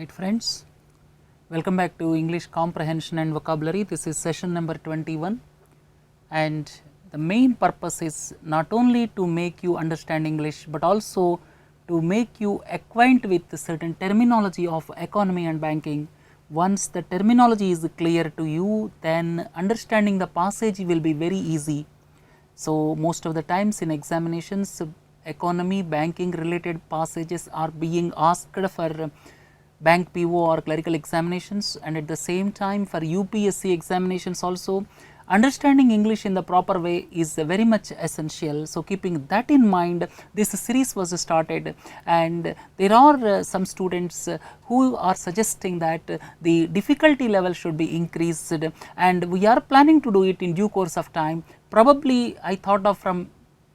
Right friends, welcome back to English Comprehension and Vocabulary. This is session number 21 and the main purpose is not only to make you understand English, but also to make you acquaint with certain terminology of economy and banking. Once the terminology is clear to you, then understanding the passage will be very easy. So, most of the times in examinations, economy, banking related passages are being asked for bank PO or clerical examinations, and at the same time for UPSC examinations also understanding English in the proper way is very much essential. So, keeping that in mind, this series was started, and there are some students who are suggesting that the difficulty level should be increased, and we are planning to do it in due course of time. Probably I thought of from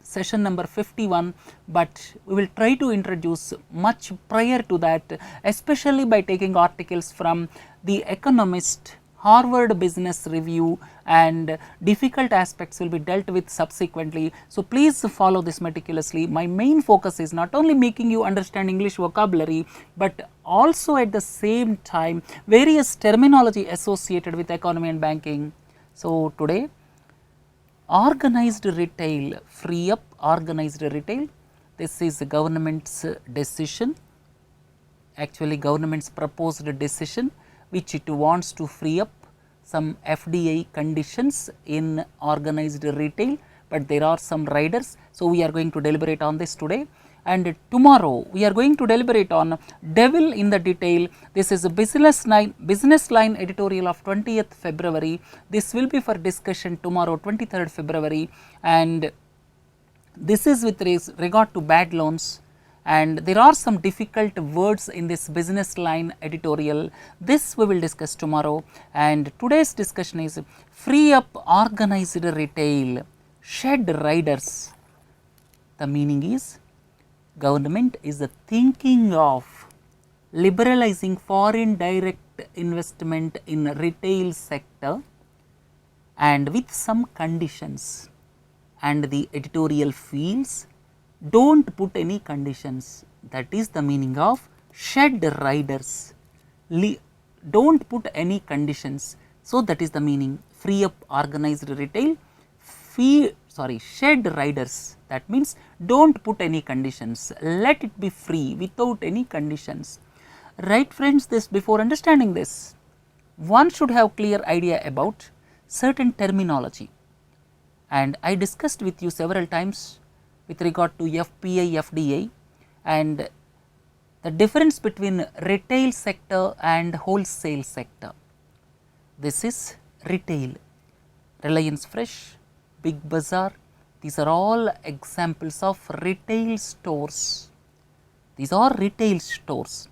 session number 51, but we will try to introduce much prior to that, especially by taking articles from The Economist, Harvard Business Review, and difficult aspects will be dealt with subsequently. So, please follow this meticulously. My main focus is not only making you understand English vocabulary, but also at the same time various terminology associated with economy and banking. So, today organized retail, free up organized retail, this is the government's decision, actually government's proposed decision, which it wants to free up some FDI conditions in organized retail, but there are some riders. So, we are going to deliberate on this today, and tomorrow we are going to deliberate on devil in the detail. This is a business line editorial of 20th February. This will be for discussion tomorrow 23rd February, and this is with regard to bad loans, and there are some difficult words in this business line editorial. This we will discuss tomorrow, and today's discussion is free up organized retail, shed riders. The meaning is government is thinking of liberalizing foreign direct investment in retail sector, and with some conditions, and the editorial feels don't put any conditions. That is the meaning of shed riders, don't put any conditions. So, that is the meaning free up organized retail, shed riders, that means don't put any conditions, let it be free without any conditions. Right friends, this before understanding this, one should have clear idea about certain terminology, and I discussed with you several times with regard to FPI, FDI, and the difference between retail sector and wholesale sector. This is retail, Reliance Fresh, Big Bazaar, these are all examples of retail stores. These are retail stores.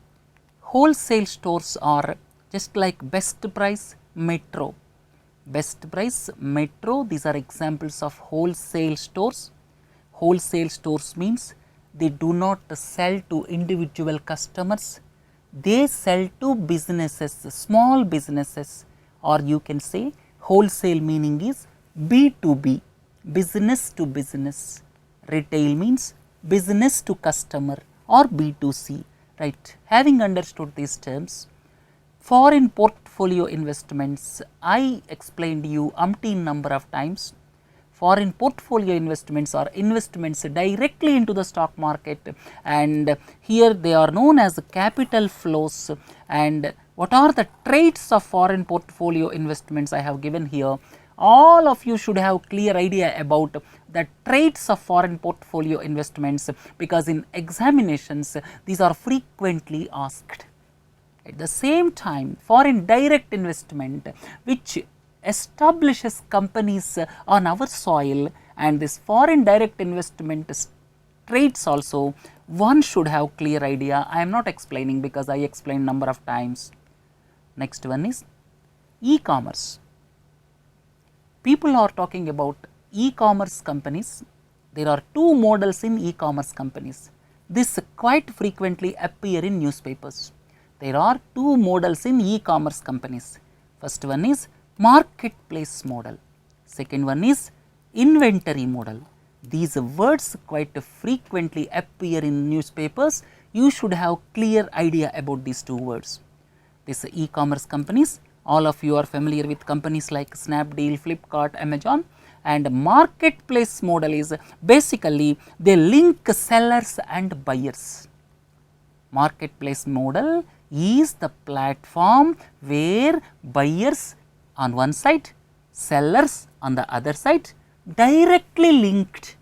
Wholesale stores are just like Best Price, Metro. Best Price, Metro, these are examples of wholesale stores. Wholesale stores means they do not sell to individual customers, they sell to businesses, small businesses, or you can say wholesale meaning is B2B, business to business. Retail means business to customer or B2C, right. Having understood these terms, foreign portfolio investments, I explained you umpteen number of times. Foreign portfolio investments are investments directly into the stock market, and here they are known as capital flows. And what are the traits of foreign portfolio investments I have given here? All of you should have clear idea about the traits of foreign portfolio investments, because in examinations these are frequently asked. At the same time, foreign direct investment, which establishes companies on our soil, and this foreign direct investment traits also one should have clear idea. I am not explaining because I explained number of times. Next one is e-commerce. People are talking about e-commerce companies. There are two models in e-commerce companies. This quite frequently appear in newspapers. There are two models in e-commerce companies. First one is marketplace model, second one is inventory model. These words quite frequently appear in newspapers. You should have clear idea about these two words. These e-commerce companies, all of you are familiar with companies like Snapdeal, Flipkart, Amazon, and marketplace model is basically they link sellers and buyers. Marketplace model is the platform where buyers on one side, sellers on the other side directly linked,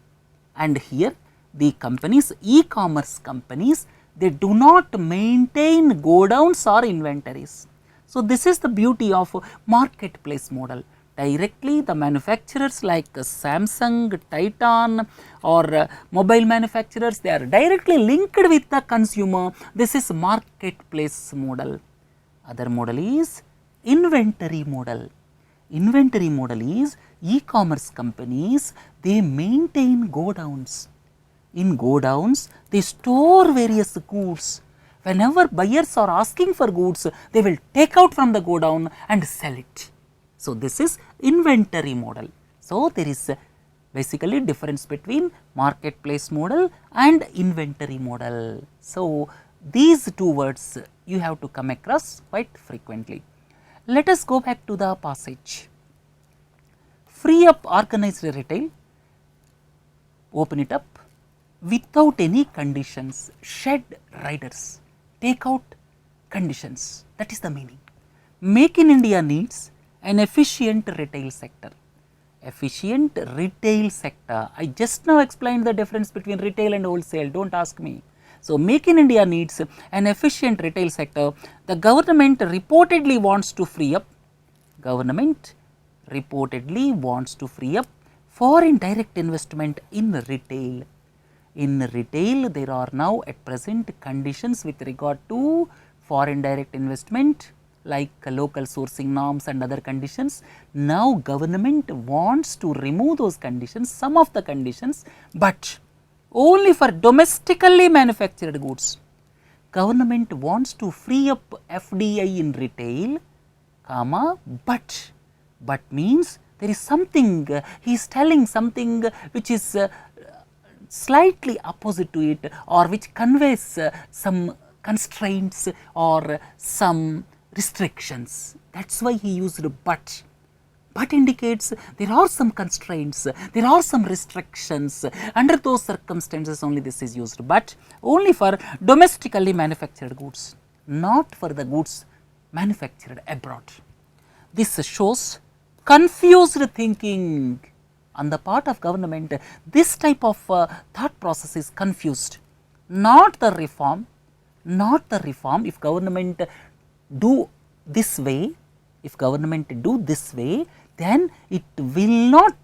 and here the companies, e-commerce companies, they do not maintain godowns or inventories. So, this is the beauty of marketplace model. Directly the manufacturers like Samsung, Titan or mobile manufacturers, they are directly linked with the consumer. This is marketplace model. Other model is inventory model. Inventory model is e-commerce companies, they maintain godowns. In godowns, they store various goods. Whenever buyers are asking for goods, they will take out from the godown and sell it. So, this is inventory model. So, there is basically difference between marketplace model and inventory model. So, these two words you have to come across quite frequently. Let us go back to the passage. Free up organized retail, open it up without any conditions, shed riders, take out conditions, that is the meaning. Make in India needs an efficient retail sector. Efficient retail sector, I just now explained the difference between retail and wholesale, do not ask me. So, Make in India needs an efficient retail sector. The government reportedly wants to free up, foreign direct investment in retail. In retail, there are now at present conditions with regard to foreign direct investment like local sourcing norms and other conditions. Now, government wants to remove those conditions, some of the conditions, but only for domestically manufactured goods. Government wants to free up FDI in retail, comma, but means there is something, he is telling something which is slightly opposite to it, or which conveys some constraints or some restrictions. That is why he used but. But indicates there are some constraints, there are some restrictions. Under those circumstances only this is used, but only for domestically manufactured goods, not for the goods manufactured abroad. This shows confused thinking on the part of government. This type of thought process is confused, not the reform. If government do this way, then it will not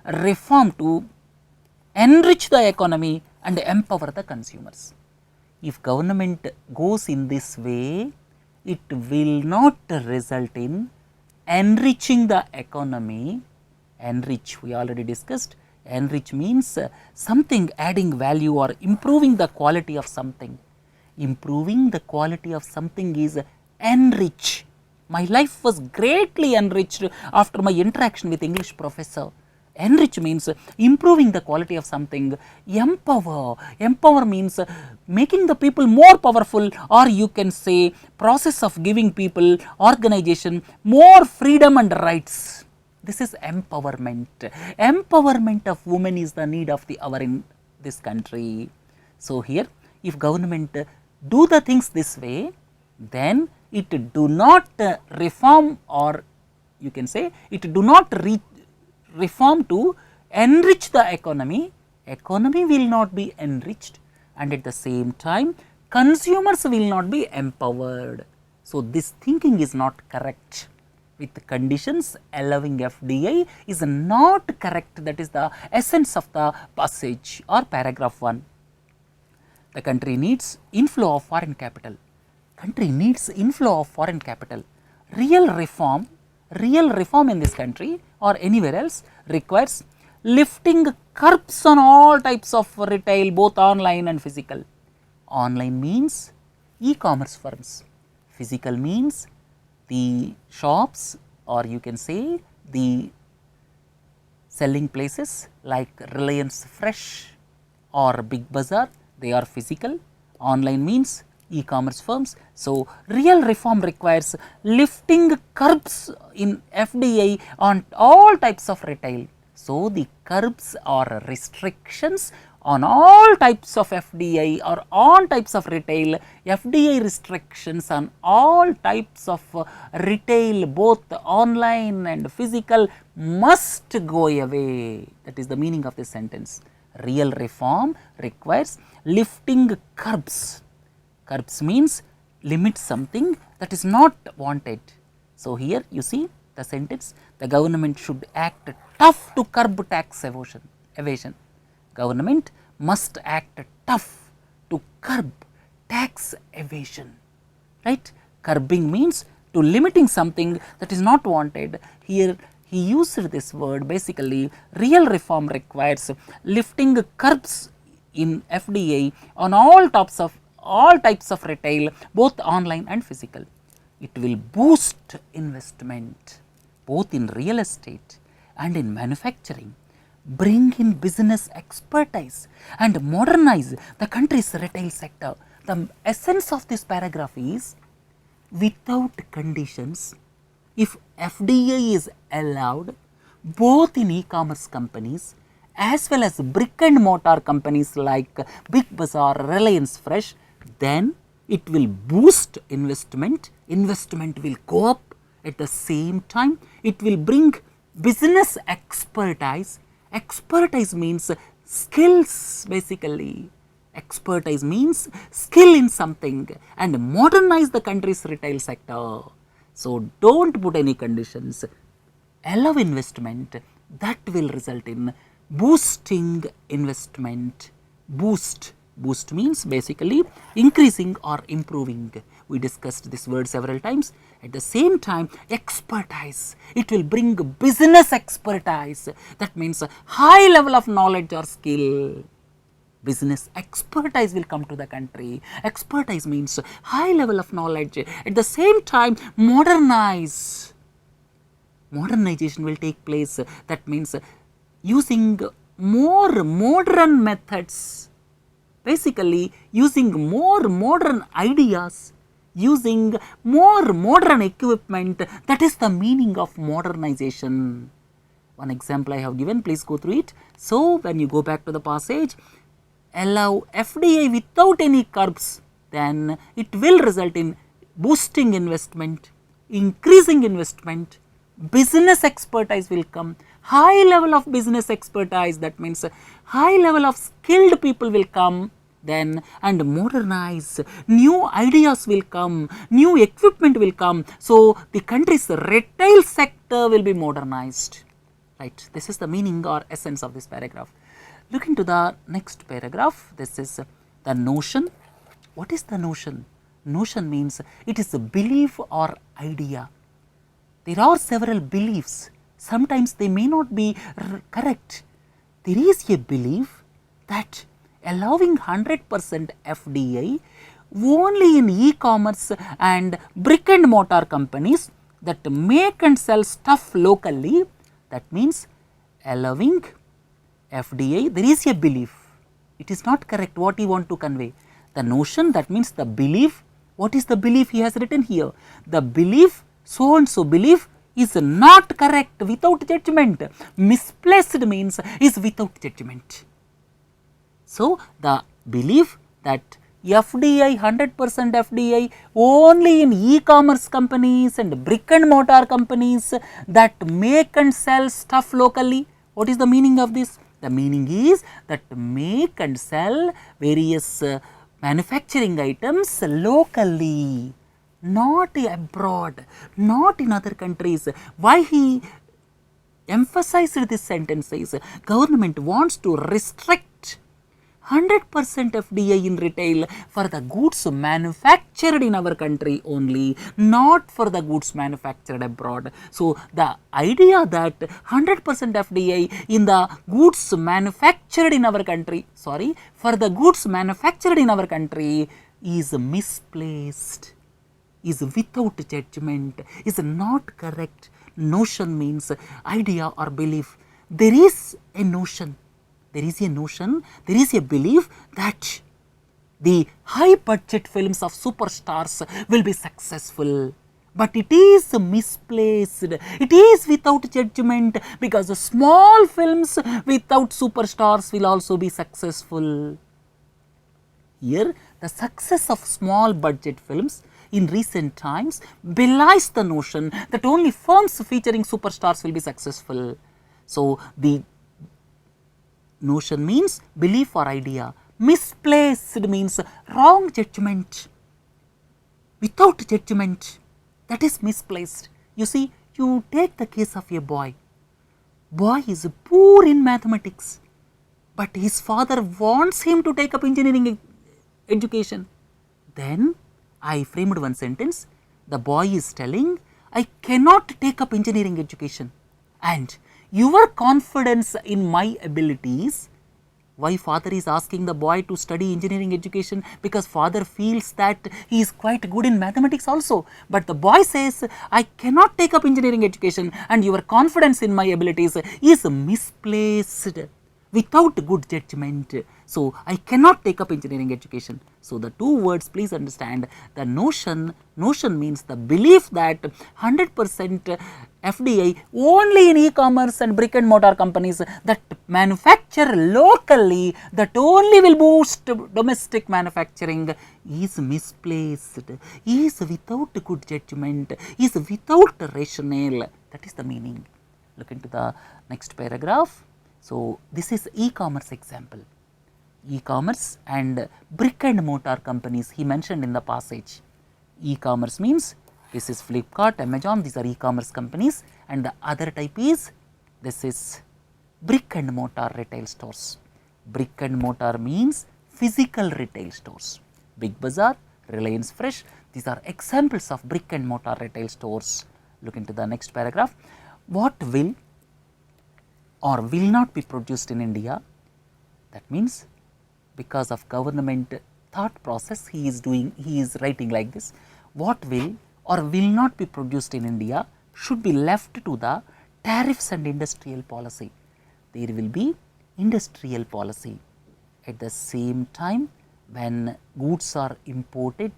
reform to enrich the economy and empower the consumers. If government goes in this way, it will not result in enriching the economy. Enrich, we already discussed, enrich means something adding value or improving the quality of something. Improving the quality of something is enrich. My life was greatly enriched after my interaction with English professor. Enrich means improving the quality of something. Empower means making the people more powerful, or you can say process of giving people, organization more freedom and rights. This is empowerment. Empowerment of women is the need of the hour in this country. So, here if government do the things this way, then it do not reform, or you can say it do not reform to enrich the economy. Economy will not be enriched, and at the same time consumers will not be empowered. So, this thinking is not correct. With conditions allowing FDI is not correct. That is the essence of the passage or paragraph 1. The country needs inflow of foreign capital. Real reform in this country or anywhere else requires lifting curbs on all types of retail, both online and physical. Online means e-commerce firms. Physical means the shops, or you can say the selling places like Reliance Fresh or Big Bazaar, they are physical. Online means e-commerce firms. So, real reform requires lifting curbs in FDI on all types of retail. So, the curbs or restrictions on all types of FDI or on types of retail, FDI restrictions on all types of retail, both online and physical, must go away. That is the meaning of this sentence. Real reform requires lifting curbs. Curbs means limit something that is not wanted. So, here you see the sentence, the government should act tough to curb tax evasion. Government must act tough to curb tax evasion, right. Curbing means to limiting something that is not wanted. Here he used this word, basically real reform requires lifting curbs in FDI on all types of retail, both online and physical. It will boost investment both in real estate and in manufacturing, bring in business expertise and modernize the country's retail sector. The essence of this paragraph is, without conditions, if FDI is allowed both in e-commerce companies as well as brick and mortar companies like Big Bazaar, Reliance Fresh, then it will boost investment, investment will go up. At the same time, it will bring business expertise. Expertise means skills, basically. Expertise means skill in something, and modernize the country's retail sector. So, do not put any conditions, allow investment, that will result in boosting investment. Boost means basically increasing or improving. We discussed this word several times. At the same time, expertise, it will bring business expertise, that means a high level of knowledge or skill. Business expertise will come to the country. Expertise means high level of knowledge. At the same time, modernization will take place. That means using more modern methods, basically using more modern ideas, using more modern equipment. That is the meaning of modernization. One example I have given, please go through it. So, when you go back to the passage, allow FDI without any curbs, then it will result in boosting investment, increasing investment, business expertise will come, high level of business expertise, that means high level of skilled people will come then, and modernize, new ideas will come, new equipment will come. So, the country's retail sector will be modernized, right. This is the meaning or essence of this paragraph. Look into the next paragraph. This is the notion. What is the notion? Notion means it is a belief or idea. There are several beliefs. Sometimes they may not be correct. There is a belief that allowing 100% FDI only in e-commerce and brick and mortar companies that make and sell stuff locally, that means allowing FDI, there is a belief. It is not correct what he want to convey. The notion, that means the belief. What is the belief he has written here? The belief, so and so belief is not correct, without judgment. Misplaced means is without judgment. So, the belief that FDI, 100% FDI only in e-commerce companies and brick and mortar companies that make and sell stuff locally. What is the meaning of this? The meaning is that make and sell various manufacturing items locally, not abroad, not in other countries. Why he emphasized this sentence is, government wants to restrict 100% FDI in retail for the goods manufactured in our country only, not for the goods manufactured abroad. So, the idea that 100% FDI in the goods manufactured in our country, for the goods manufactured in our country is misplaced, is without judgment, is not correct. Notion means idea or belief. There is a notion. There is a notion, there is a belief that the high budget films of superstars will be successful. But it is misplaced, it is without judgment, because the small films without superstars will also be successful. Here, the success of small budget films in recent times belies the notion that only films featuring superstars will be successful. So, the notion means belief or idea, misplaced means wrong judgment, without judgment, that is misplaced. You see, you take the case of a boy is poor in mathematics, but his father wants him to take up engineering education. Then I framed one sentence, the boy is telling, I cannot take up engineering education, and your confidence in my abilities. Why father is asking the boy to study engineering education? Because father feels that he is quite good in mathematics also, but the boy says, I cannot take up engineering education, and your confidence in my abilities is misplaced, without good judgment. So, I cannot take up engineering education. So, the two words, please understand, the notion means the belief that 100% FDI only in e-commerce and brick and mortar companies that manufacture locally, that only will boost domestic manufacturing, is misplaced, is without good judgment, is without rationale. That is the meaning. Look into the next paragraph. So, this is e-commerce example. E-commerce and brick and mortar companies he mentioned in the passage. E-commerce means this is Flipkart, Amazon, these are e-commerce companies, and the other type is this is brick and mortar retail stores. Brick and mortar means physical retail stores. Big Bazaar, Reliance Fresh, these are examples of brick and mortar retail stores. Look into the next paragraph. What will or will not be produced in India? That means because of government thought process, he is writing like this, what will or will not be produced in India should be left to the tariffs and industrial policy. There will be industrial policy. At the same time, when goods are imported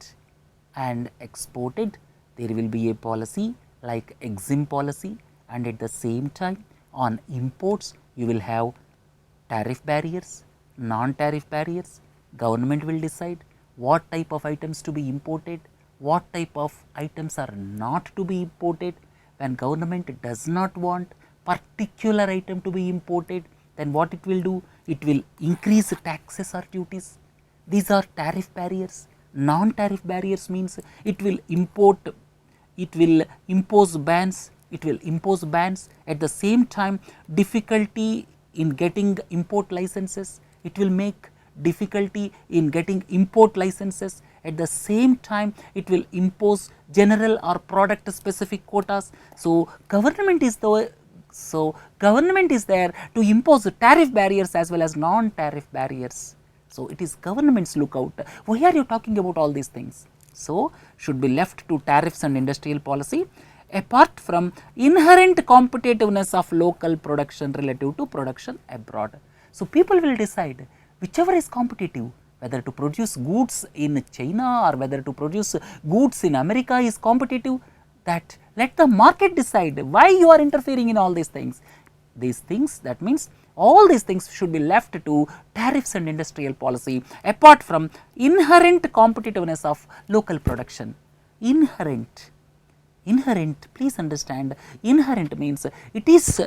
and exported, there will be a policy like EXIM policy, and at the same time on imports you will have tariff barriers, non-tariff barriers. Government will decide what type of items to be imported, what type of items are not to be imported. When government does not want particular item to be imported, then what it will do? It will increase taxes or duties. These are tariff barriers. Non-tariff barriers means it will impose bans. It will impose bans. At the same time, difficulty in getting import licenses. It will make difficulty in getting import licenses. At the same time, it will impose general or product specific quotas. So, government is there to impose tariff barriers as well as non-tariff barriers. So, it is government's lookout. Why are you talking about all these things? So, should be left to tariffs and industrial policy, apart from inherent competitiveness of local production relative to production abroad. So, people will decide whichever is competitive, whether to produce goods in China or whether to produce goods in America is competitive, that let the market decide. Why you are interfering in all these things? These things, that means all these things should be left to tariffs and industrial policy, apart from inherent competitiveness of local production. Inherent, please understand, inherent means it is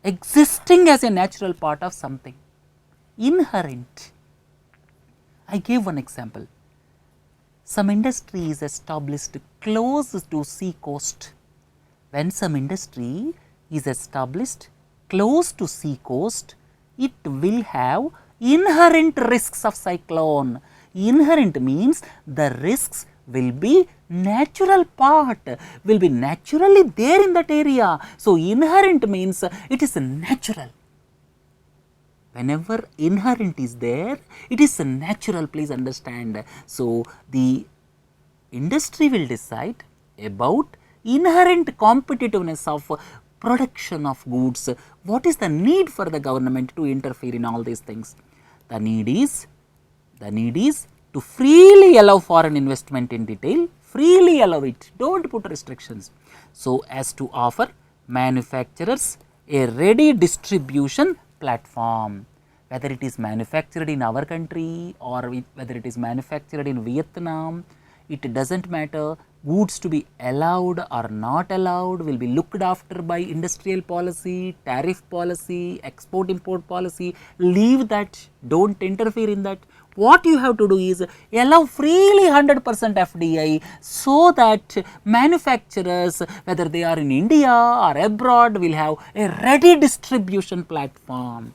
existing as a natural part of something. Inherent. I gave one example. Some industry is established close to sea coast. When some industry is established close to sea coast, it will have inherent risks of cyclone. Inherent means the risks will be natural part, will be naturally there in that area. So, inherent means it is natural. Whenever inherent is there, it is natural, please understand. So, the industry will decide about inherent competitiveness of production of goods. What is the need for the government to interfere in all these things? The need is to freely allow foreign investment in detail, freely allow it, do not put restrictions, so as to offer manufacturers a ready distribution platform, whether it is manufactured in our country or whether it is manufactured in Vietnam, it does not matter. Goods to be allowed or not allowed will be looked after by industrial policy, tariff policy, export import policy. Leave that, do not interfere in that. What you have to do is allow freely 100% FDI, so that manufacturers, whether they are in India or abroad, will have a ready distribution platform.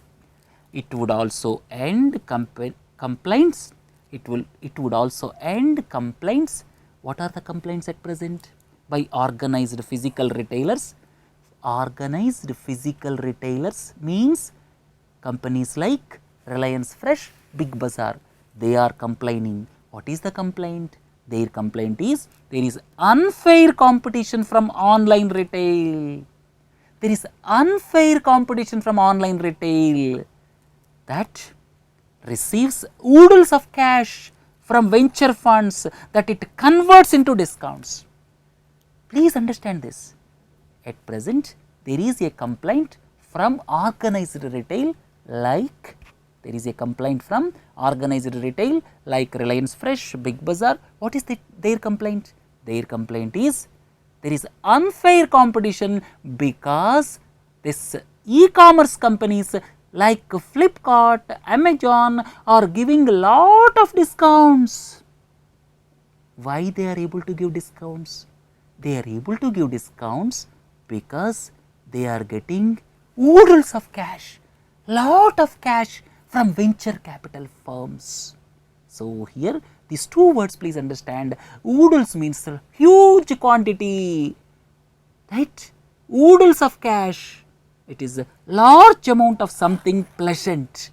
It would also end complaints. It would also end complaints. What are the complaints at present? By organized physical retailers. Organized physical retailers means companies like Reliance Fresh, Big Bazaar, they are complaining. What is the complaint? Their complaint is there is unfair competition from online retail. There is unfair competition from online retail that receives oodles of cash from venture funds that it converts into discounts. Please understand this. At present, there is a complaint from organized retail like Reliance Fresh, Big Bazaar. What is their complaint? Their complaint is there is unfair competition because this e-commerce companies like Flipkart, Amazon are giving a lot of discounts. Why they are able to give discounts? They are able to give discounts because they are getting oodles of cash, lot of cash from venture capital firms. So, here these two words please understand. Oodles means huge quantity, right? Oodles of cash. It is a large amount of something pleasant,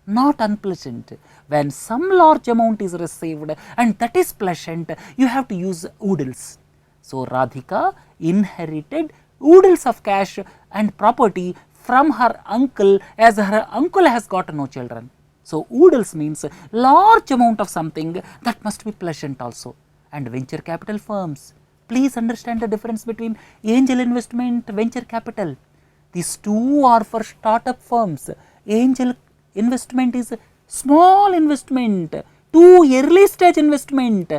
not unpleasant. When some large amount is received and that is pleasant, you have to use oodles. So, Radhika inherited oodles of cash and property from her uncle, as her uncle has got no children. So, oodles means large amount of something that must be pleasant also. And venture capital firms, please understand the difference between angel investment, venture capital. These two are for startup firms. Angel investment is small investment, to early stage investment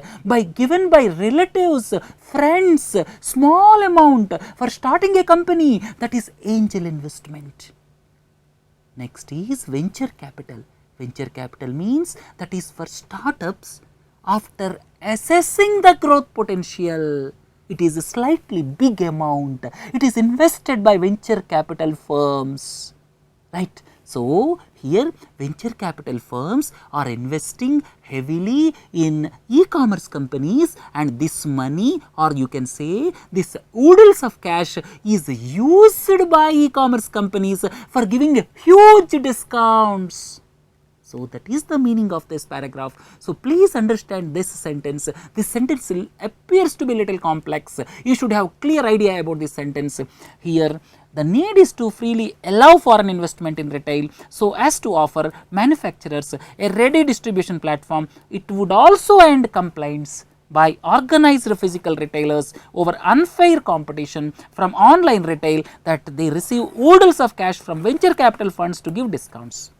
given by relatives, friends, small amount for starting a company, that is angel investment. Next is venture capital. Venture capital means that is for startups after assessing the growth potential. It is a slightly big amount. It is invested by venture capital firms, right. So, here venture capital firms are investing heavily in e-commerce companies, and this money, or you can say this oodles of cash, is used by e-commerce companies for giving huge discounts. So, that is the meaning of this paragraph. So, please understand this sentence. This sentence appears to be little complex. You should have clear idea about this sentence. Here, the need is to freely allow foreign investment in retail so as to offer manufacturers a ready distribution platform. It would also end complaints by organized physical retailers over unfair competition from online retail that they receive oodles of cash from venture capital funds to give discounts.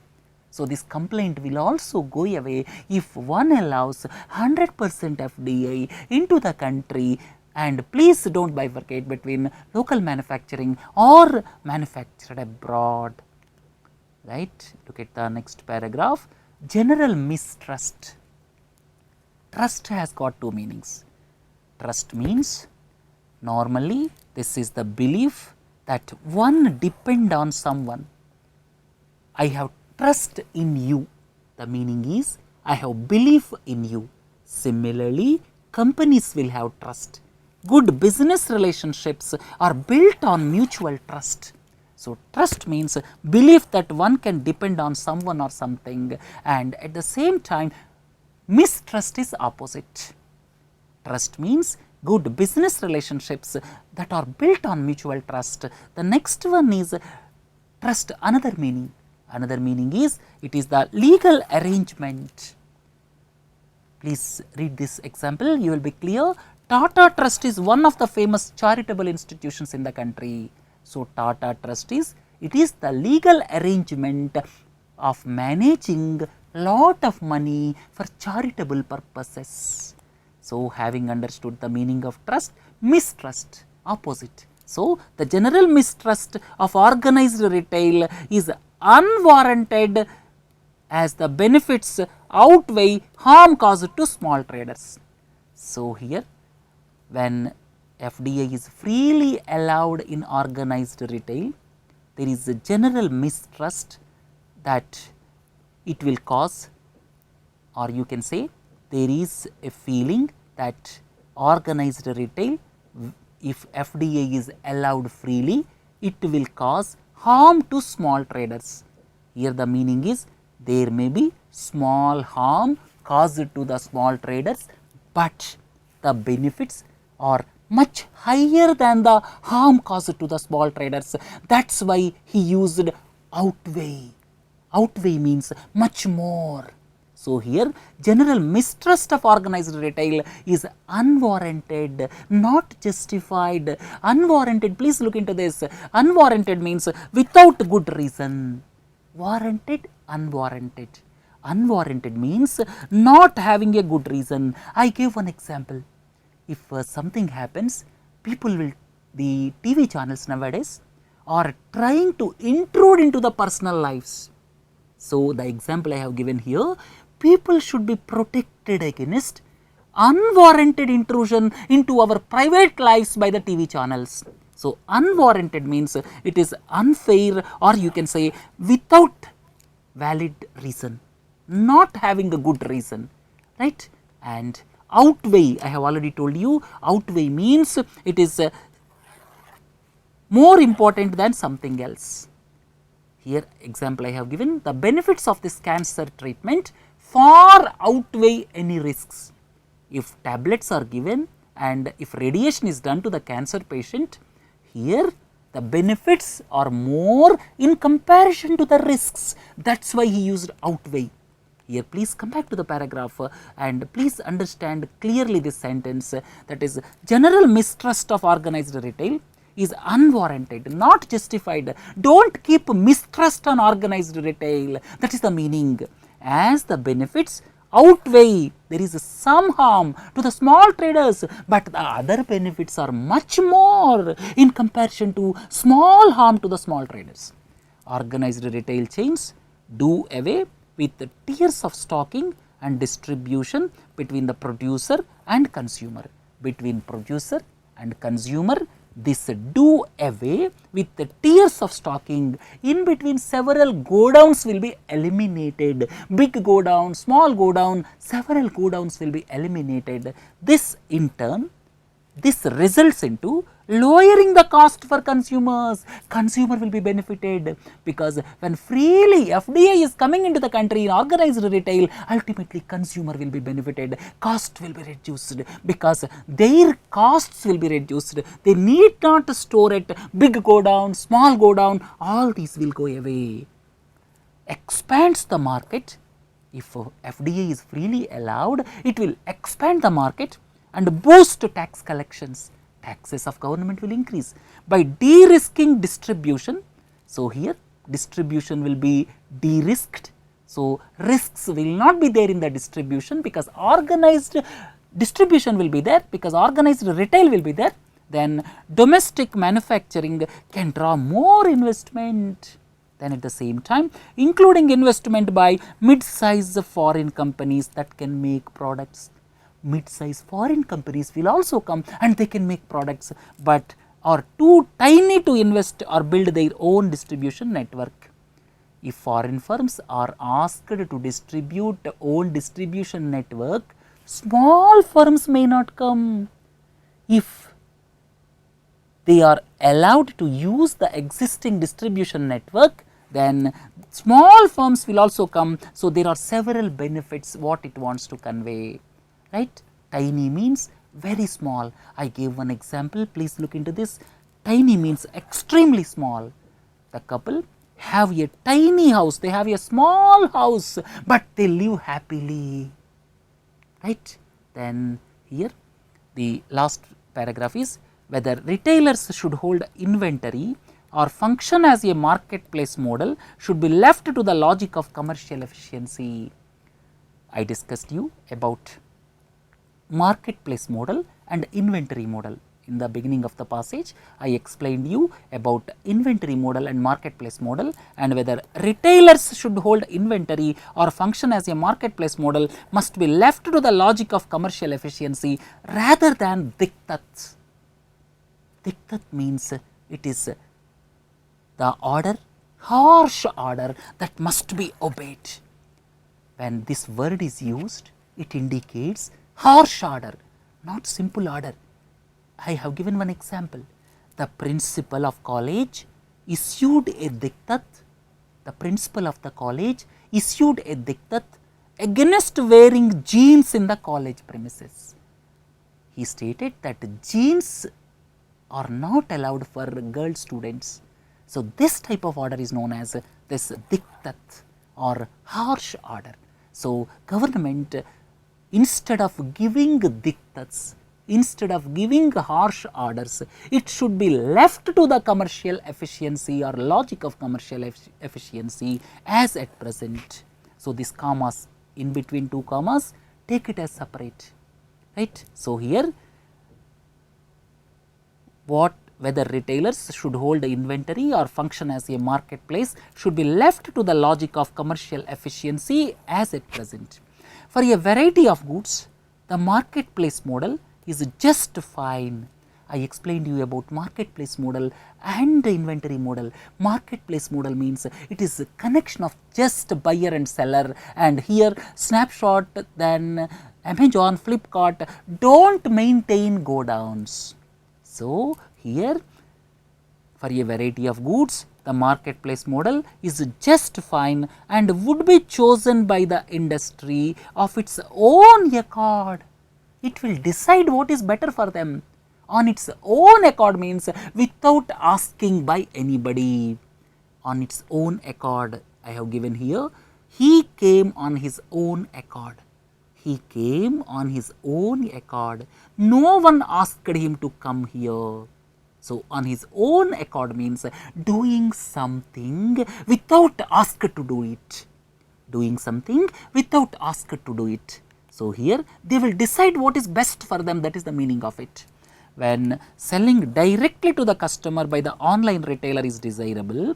So, this complaint will also go away if one allows 100% FDI into the country, and please do not bifurcate between local manufacturing or manufactured abroad, right. Look at the next paragraph. General mistrust. Trust has got two meanings. Trust means normally this is the belief that one depend on someone. I have trust in you. The meaning is I have belief in you. Similarly, companies will have trust. Good business relationships are built on mutual trust. So, trust means belief that one can depend on someone or something, and at the same time mistrust is opposite. Trust means good business relationships that are built on mutual trust. The next one is trust, another meaning. Another meaning is it is the legal arrangement. Please read this example, you will be clear. Tata Trust is one of the famous charitable institutions in the country. So, Tata Trust is, it is the legal arrangement of managing lot of money for charitable purposes. So, having understood the meaning of trust, mistrust, opposite. So, the general mistrust of organized retail is unwarranted as the benefits outweigh harm caused to small traders. So, here when FDI is freely allowed in organized retail, there is a general mistrust that it will cause, or you can say there is a feeling that organized retail, if FDI is allowed freely, it will cause harm to small traders. Here the meaning is there may be small harm caused to the small traders, but the benefits are much higher than the harm caused to the small traders. That is why he used outweigh. Outweigh means much more. So, here general mistrust of organized retail is unwarranted, not justified. Unwarranted, please look into this. Unwarranted means without good reason. Warranted, unwarranted. Unwarranted means not having a good reason. I gave one example. If something happens, people will, the TV channels nowadays are trying to intrude into the personal lives. So, the example I have given here, people should be protected against unwarranted intrusion into our private lives by the TV channels. So, unwarranted means it is unfair, or you can say without valid reason, not having a good reason, right. And outweigh, I have already told you, outweigh means it is more important than something else. Here example I have given, the benefits of this cancer treatment far outweigh any risks. If tablets are given and if radiation is done to the cancer patient, here the benefits are more in comparison to the risks. That is why he used outweigh. Here please come back to the paragraph and please understand clearly this sentence, that is general mistrust of organized retail is unwarranted, not justified. Don't keep mistrust on organized retail, that is the meaning. As the benefits outweigh, there is some harm to the small traders, but the other benefits are much more in comparison to small harm to the small traders. Organized retail chains do away with the tiers of stocking and distribution between the producer and consumer. Between producer and consumer, this do away with the tiers of stocking. In between, several go downs will be eliminated. Big go down, small go down, several go downs will be eliminated. This in turn, this results into lowering the cost for consumers. Consumer will be benefited, because when freely FDI is coming into the country in organized retail, ultimately consumer will be benefited, cost will be reduced, because their costs will be reduced. They need not store it, big go down, small go down, all these will go away. Expands the market. If FDI is freely allowed, it will expand the market and boost tax collections. Taxes of government will increase by de-risking distribution. So, here distribution will be de-risked. So, risks will not be there in the distribution, because organized distribution will be there, because organized retail will be there. Then domestic manufacturing can draw more investment. Then at the same time, including investment by mid-size foreign companies that can make products. Mid-size foreign companies will also come and they can make products, but are too tiny to invest or build their own distribution network. If foreign firms are asked to distribute own distribution network, small firms may not come. If they are allowed to use the existing distribution network, then small firms will also come. So, there are several benefits what it wants to convey. Right? Tiny means very small. I gave one example, please look into this. Tiny means extremely small. The couple have a tiny house, they have a small house, but they live happily. right. Then here the last paragraph is whether retailers should hold inventory or function as a marketplace model should be left to the logic of commercial efficiency. I discussed you about marketplace model and inventory model. In the beginning of the passage, I explained you about inventory model and marketplace model, and whether retailers should hold inventory or function as a marketplace model must be left to the logic of commercial efficiency rather than diktats. Diktat means it is the order, harsh order that must be obeyed. When this word is used, it indicates harsh order, not simple order. I have given one example. The principal of college issued a diktat. The principal of the college issued a diktat against wearing jeans in the college premises. He stated that jeans are not allowed for girl students. So, this type of order is known as this diktat or harsh order. So, government instead of giving diktats, instead of giving harsh orders, it should be left to the commercial efficiency or logic of commercial efficiency as at present. So, this commas in between two commas, take it as separate, right. So, here whether retailers should hold inventory or function as a marketplace should be left to the logic of commercial efficiency as at present. For a variety of goods, the marketplace model is just fine. I explained you about marketplace model and the inventory model. Marketplace model means it is a connection of just buyer and seller, and here Snapshot, then Amazon, Flipkart don't maintain go downs. So, here for a variety of goods, the marketplace model is just fine and would be chosen by the industry of its own accord. It will decide what is better for them on its own accord, means without asking by anybody. On its own accord, I have given here, he came on his own accord. He came on his own accord. No one asked him to come here. So, on his own accord means doing something without asked to do it. Doing something without asked to do it. So, here they will decide what is best for them, that is the meaning of it. When selling directly to the customer by the online retailer is desirable,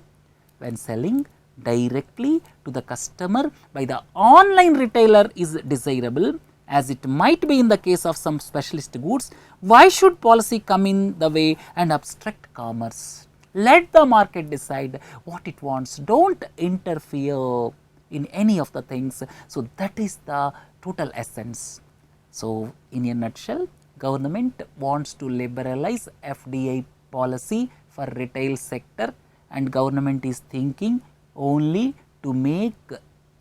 when selling directly to the customer by the online retailer is desirable, as it might be in the case of some specialist goods, why should policy come in the way and obstruct commerce? Let the market decide what it wants. Don't interfere in any of the things. So, that is the total essence. So, in a nutshell, government wants to liberalize FDI policy for retail sector, and government is thinking only to make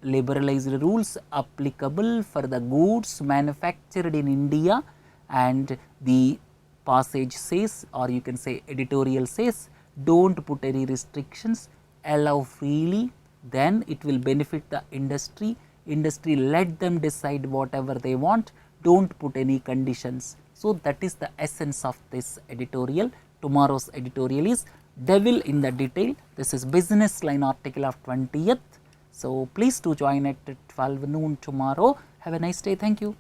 liberalized rules applicable for the goods manufactured in India, and the passage says, or you can say editorial says, don't put any restrictions, allow freely, then it will benefit the industry. Industry, let them decide whatever they want, don't put any conditions. So, that is the essence of this editorial. Tomorrow's editorial is devil in the detail. This is business line article of 20th. So, please do join at 12 noon tomorrow. Have a nice day. Thank you.